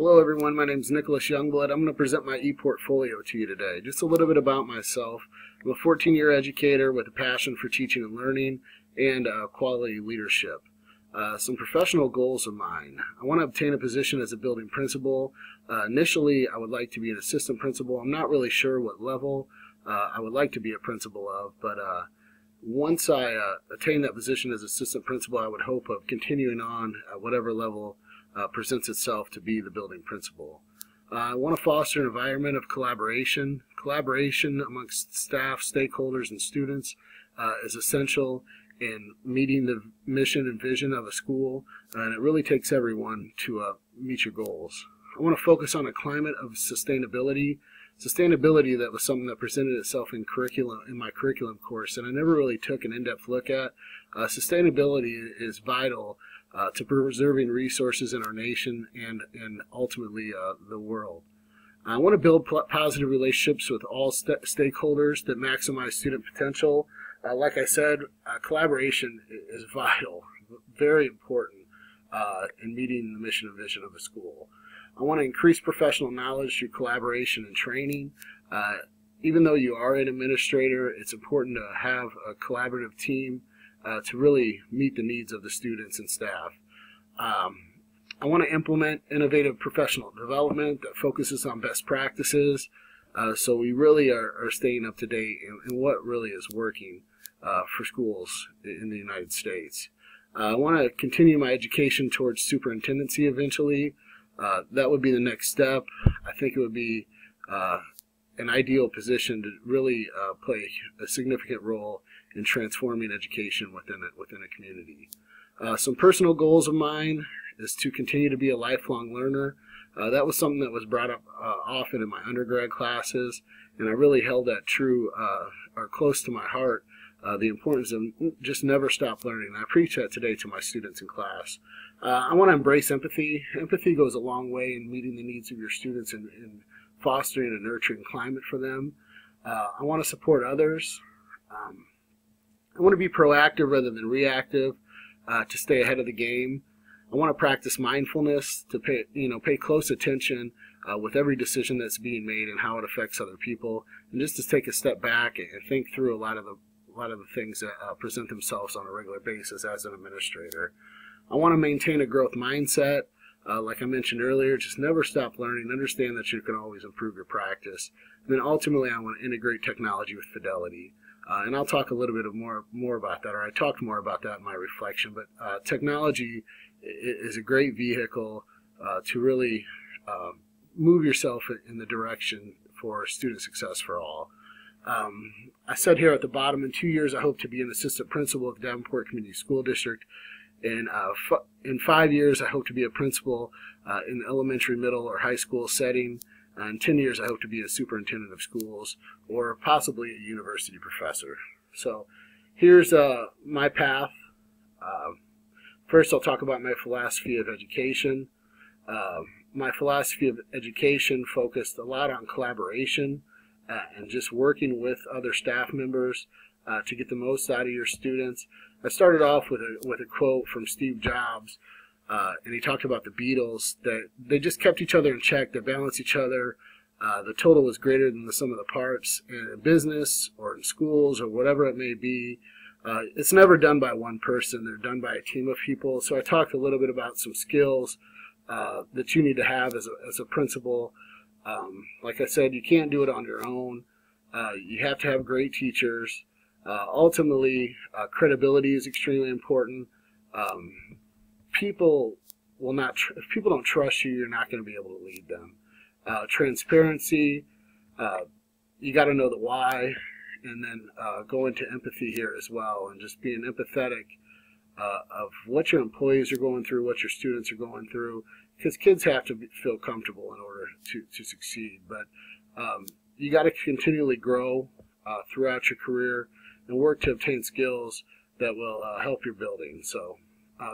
Hello everyone, my name is Nicholas Youngblood. I'm going to present my e-portfolio to you today. Just a little bit about myself. I'm a 14-year educator with a passion for teaching and learning and quality leadership. Some professional goals of mine. I want to obtain a position as a building principal. Initially, I would like to be an assistant principal. I'm not really sure what level I would like to be a principal of, but once I attain that position as assistant principal, I would hope of continuing on at whatever level presents itself to be the building principal. I want to foster an environment of collaboration. Collaboration amongst staff, stakeholders, and students is essential in meeting the mission and vision of a school, and it really takes everyone to meet your goals. I want to focus on a climate of sustainability. Sustainability, that was something that presented itself in my curriculum course, and I never really took an in-depth look at. Sustainability is vital to preserving resources in our nation and ultimately the world. I want to build positive relationships with all stakeholders that maximize student potential. Like I said, collaboration is vital, very important in meeting the mission and vision of a school. I want to increase professional knowledge through collaboration and training. Even though you are an administrator, it's important to have a collaborative team to really meet the needs of the students and staff. I want to implement innovative professional development that focuses on best practices, so we really are staying up to date in what really is working for schools in the United States. I want to continue my education towards superintendency eventually. That would be the next step. I think it would be an ideal position to really play a significant role in transforming education within a community. Some personal goals of mine is to continue to be a lifelong learner. That was something that was brought up often in my undergrad classes, and I really held that true or close to my heart, the importance of just never stop learning. I preach that today to my students in class. I want to embrace empathy. Empathy goes a long way in meeting the needs of your students and fostering a nurturing climate for them. I want to support others. I want to be proactive rather than reactive to stay ahead of the game. I want to practice mindfulness, to pay close attention with every decision that's being made and how it affects other people, and just to take a step back and think through a lot of the things that present themselves on a regular basis as an administrator. I want to maintain a growth mindset. Like I mentioned earlier, just never stop learning. Understand that you can always improve your practice. And then ultimately, I want to integrate technology with fidelity. And I'll talk a little bit more about that, or I talked more about that in my reflection. But technology is a great vehicle to really move yourself in the direction for student success for all. I said here at the bottom, in 2 years, I hope to be an assistant principal of Davenport Community School District. In 5 years, I hope to be a principal in the elementary, middle, or high school setting. In 10 years, I hope to be a superintendent of schools or possibly a university professor. So here's my path. First, I'll talk about my philosophy of education. My philosophy of education focused a lot on collaboration and just working with other staff members to get the most out of your students. I started off with a quote from Steve Jobs, and he talked about the Beatles, that they just kept each other in check, they balanced each other. The total was greater than the sum of the parts. In business or in schools or whatever it may be, it's never done by one person. They're done by a team of people. So I talked a little bit about some skills that you need to have as a principal. Like I said, you can't do it on your own. You have to have great teachers. Ultimately, credibility is extremely important. People will not. If people don't trust you, you're not going to be able to lead them. Transparency. You got to know the why, and then go into empathy here as well, and just being empathetic of what your employees are going through, what your students are going through, because kids have to feel comfortable in order to succeed. But you got to continually grow throughout your career and work to obtain skills that will help your building. So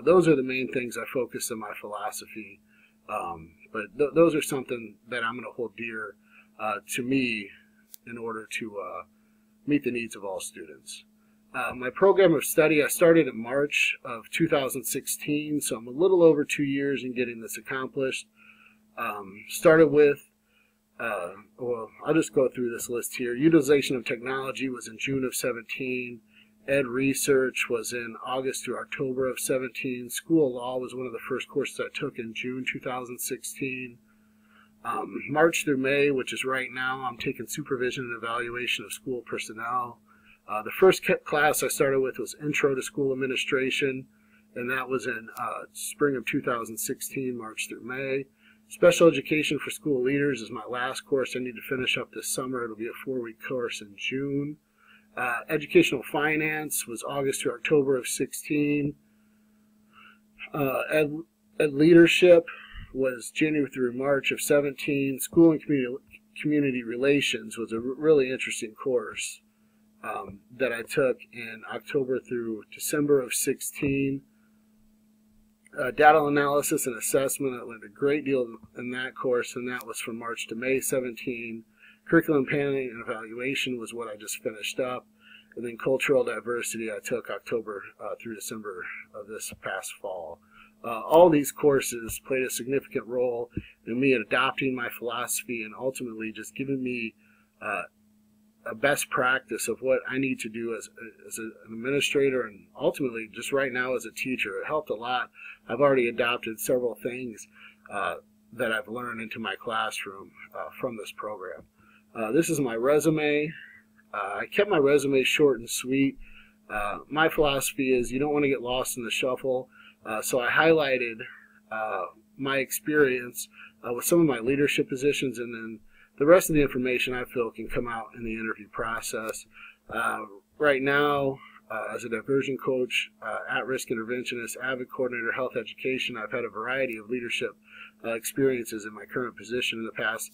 those are the main things I focus on my philosophy. But those are something that I'm going to hold dear to me in order to meet the needs of all students. My program of study, I started in March of 2016, so I'm a little over 2 years in getting this accomplished. Started with, well, I'll just go through this list here. Utilization of technology was in June of 17. Ed Research was in August through October of 17. School of Law was one of the first courses I took in June 2016. March through May, which is right now, I'm taking supervision and evaluation of school personnel. The first class I started with was Intro to School Administration, and that was in spring of 2016, March through May. Special Education for School Leaders is my last course I need to finish up this summer. It'll be a 4-week course in June. Educational Finance was August to October of 16. Ed Leadership was January through March of 17. School and Community Relations was a really interesting course that I took in October through December of 16. Data Analysis and Assessment, I learned a great deal in that course, and that was from March to May 17. Curriculum Planning and Evaluation was what I just finished up. And then Cultural Diversity I took October through December of this past fall. All these courses played a significant role in me adopting my philosophy and ultimately just giving me a best practice of what I need to do as an administrator and ultimately just right now as a teacher. It helped a lot. I've already adopted several things that I've learned into my classroom from this program. This is my resume. I kept my resume short and sweet. My philosophy is you don't want to get lost in the shuffle, so I highlighted my experience with some of my leadership positions, and then the rest of the information I feel can come out in the interview process. Right now, as a diversion coach, at-risk interventionist, AVID coordinator, health education, I've had a variety of leadership experiences in my current position in the past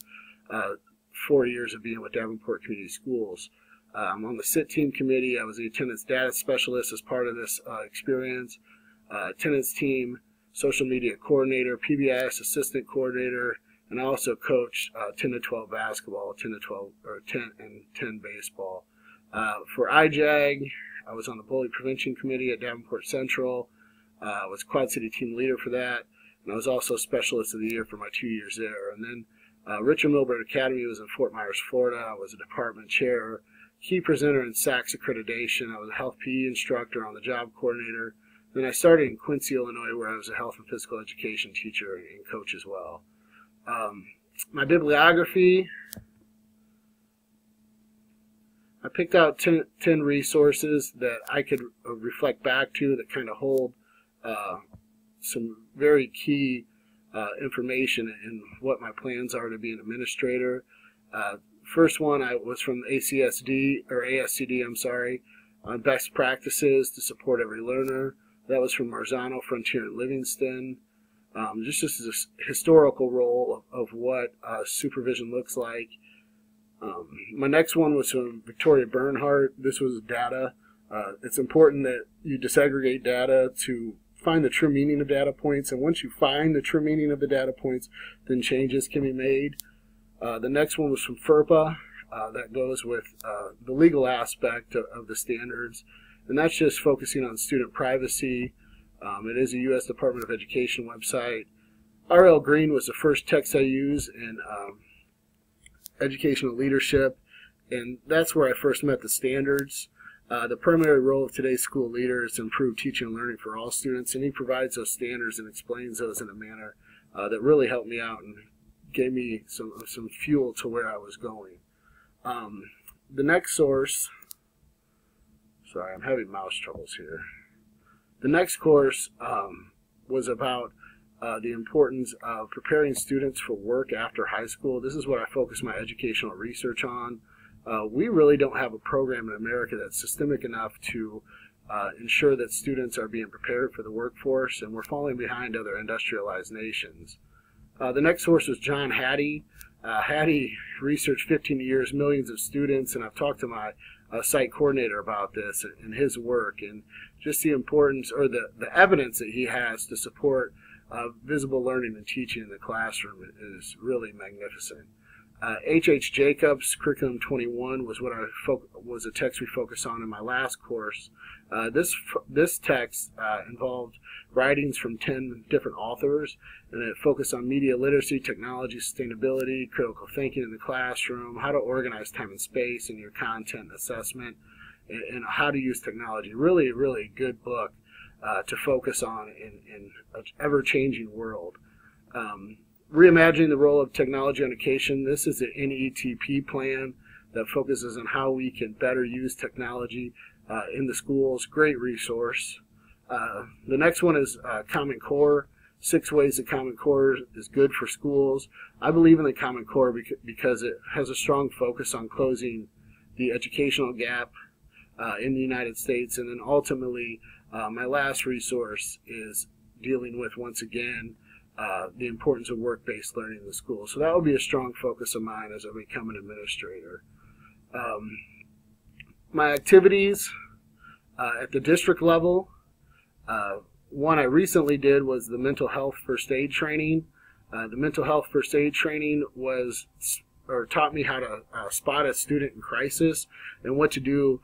4 years of being with Davenport Community Schools. I'm on the SIT team committee. I was the attendance data specialist as part of this experience. Attendance team, social media coordinator, PBIS assistant coordinator, and I also coached 10 to 12 basketball, 10 to 12, or 10 and 10 baseball. For IJAG, I was on the bully prevention committee at Davenport Central. I was Quad City team leader for that, and I was also specialist of the year for my 2 years there. And then Richard Milburn Academy was in Fort Myers, Florida. I was a department chair, key presenter in SACS accreditation. I was a health PE instructor, on the job coordinator. Then I started in Quincy, Illinois, where I was a health and physical education teacher and coach as well. My bibliography, I picked out 10 resources that I could reflect back to that kind of hold some very key information in what my plans are to be an administrator. First one was from ASCD, I'm sorry, on best practices to support every learner. That was from Marzano, Frontier, and Livingston. Just as a historical role of what supervision looks like. My next one was from Victoria Bernhardt. This was data. It's important that you disaggregate data to find the true meaning of data points, and once you find the true meaning of the data points, then changes can be made. The next one was from FERPA. That goes with the legal aspect of the standards, and that's just focusing on student privacy. It is a U.S. Department of Education website. R.L. Green was the first text I used in educational leadership, and that's where I first met the standards. The primary role of today's school leader is to improve teaching and learning for all students, and he provides those standards and explains those in a manner that really helped me out and gave me some fuel to where I was going. The next source, sorry, I'm having mouse troubles here. The next course was about the importance of preparing students for work after high school. This is what I focus my educational research on. We really don't have a program in America that's systemic enough to ensure that students are being prepared for the workforce, and we're falling behind other industrialized nations. The next source was John Hattie. Hattie researched 15 years, millions of students, and I've talked to my site coordinator about this and his work, and just the importance or the evidence that he has to support visible learning and teaching in the classroom is really magnificent. H.H. Jacobs, Curriculum 21, was what was a text we focused on in my last course. This text involved writings from 10 different authors, and it focused on media literacy, technology, sustainability, critical thinking in the classroom, how to organize time and space in your content assessment, and how to use technology. Really, really good book to focus on in an ever-changing world. Reimagining the role of technology in education. This is an NETP plan that focuses on how we can better use technology in the schools. Great resource. The next one is Common Core. 6 ways the Common Core is good for schools. I believe in the Common Core because it has a strong focus on closing the educational gap in the United States. And then ultimately, my last resource is dealing with, once again, the importance of work-based learning in the school. So that will be a strong focus of mine as I become an administrator. My activities at the district level, one I recently did was the mental health first aid training. The mental health first aid training taught me how to spot a student in crisis and what to do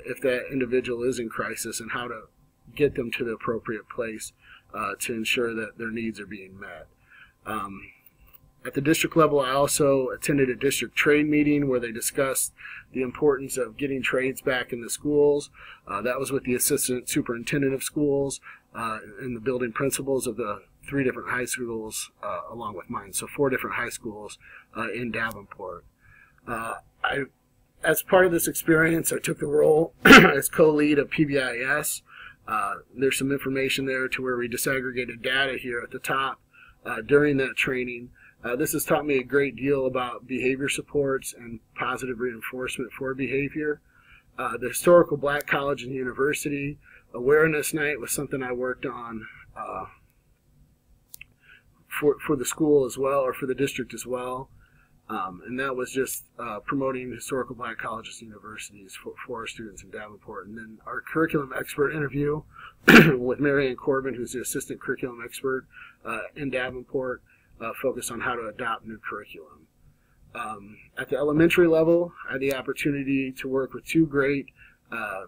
if that individual is in crisis, and how to get them to the appropriate place to ensure that their needs are being met. At the district level, I also attended a district trade meeting where they discussed the importance of getting trades back in the schools. That was with the assistant superintendent of schools and the building principals of the 3 different high schools along with mine, so 4 different high schools in Davenport. As part of this experience, I took the role as co-lead of PBIS. There's some information there to where we disaggregated data here at the top during that training. This has taught me a great deal about behavior supports and positive reinforcement for behavior. The Historical Black College and University Awareness Night was something I worked on for the school as well, or for the district as well. And that was just promoting historical black colleges and universities for our students in Davenport. And then our curriculum expert interview with Marianne Corbin, who's the assistant curriculum expert in Davenport, focused on how to adopt new curriculum. At the elementary level, I had the opportunity to work with 2 great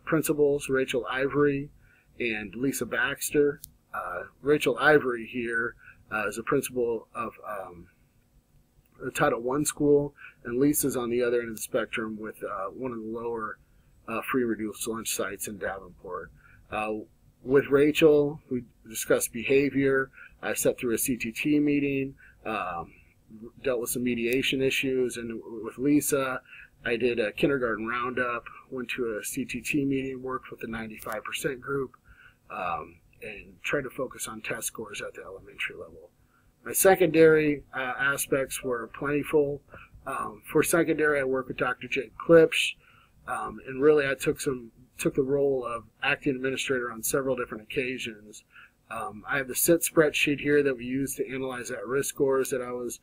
principals, Rachel Ivory and Lisa Baxter. Rachel Ivory here is a principal of a Title I school, and Lisa's on the other end of the spectrum with one of the lower free reduced lunch sites in Davenport. With Rachel, we discussed behavior. I sat through a CTT meeting, dealt with some mediation issues, and with Lisa, I did a kindergarten roundup, went to a CTT meeting, worked with the 95% group, and tried to focus on test scores at the elementary level. My secondary aspects were plentiful. For secondary, I worked with Dr. Jake Klipsch, and really I took the role of acting administrator on several different occasions. I have the SIT spreadsheet here that we use to analyze at-risk scores that I was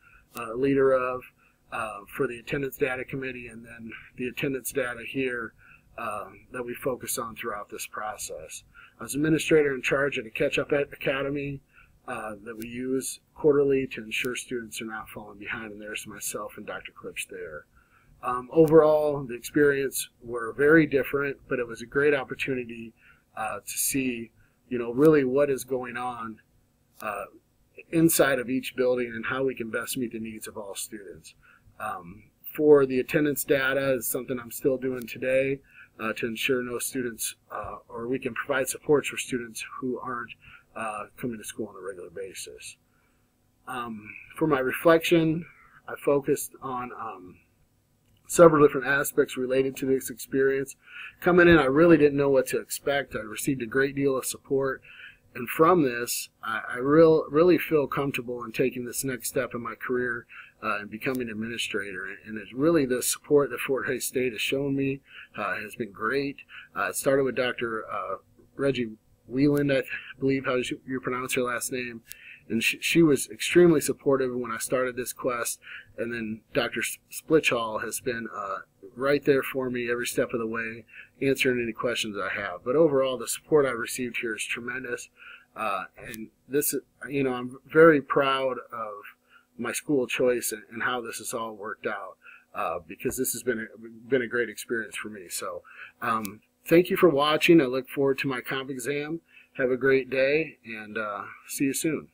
leader of for the attendance data committee, and then the attendance data here that we focus on throughout this process. I was administrator in charge of the Catch-Up Academy that we use quarterly to ensure students are not falling behind, and there's myself and Dr. Klipsch there. Overall, the experience were very different, but it was a great opportunity to see, really what is going on inside of each building and how we can best meet the needs of all students. For the attendance data is something I'm still doing today to ensure no students, or we can provide supports for students who aren't coming to school on a regular basis. For my reflection, I focused on several different aspects related to this experience. Coming in, I really didn't know what to expect. I received a great deal of support, and from this, I really feel comfortable in taking this next step in my career and becoming an administrator. And it's really the support that Fort Hays State has shown me has been great. It started with Dr. Reggie Wieland, I believe how you pronounce her last name. And she was extremely supportive when I started this quest. And then Dr. Splitchall has been right there for me every step of the way, answering any questions I have. But overall, the support I received here is tremendous. And this, I'm very proud of my school of choice and how this has all worked out, because this has been a great experience for me. So thank you for watching. I look forward to my comp exam. Have a great day, and see you soon.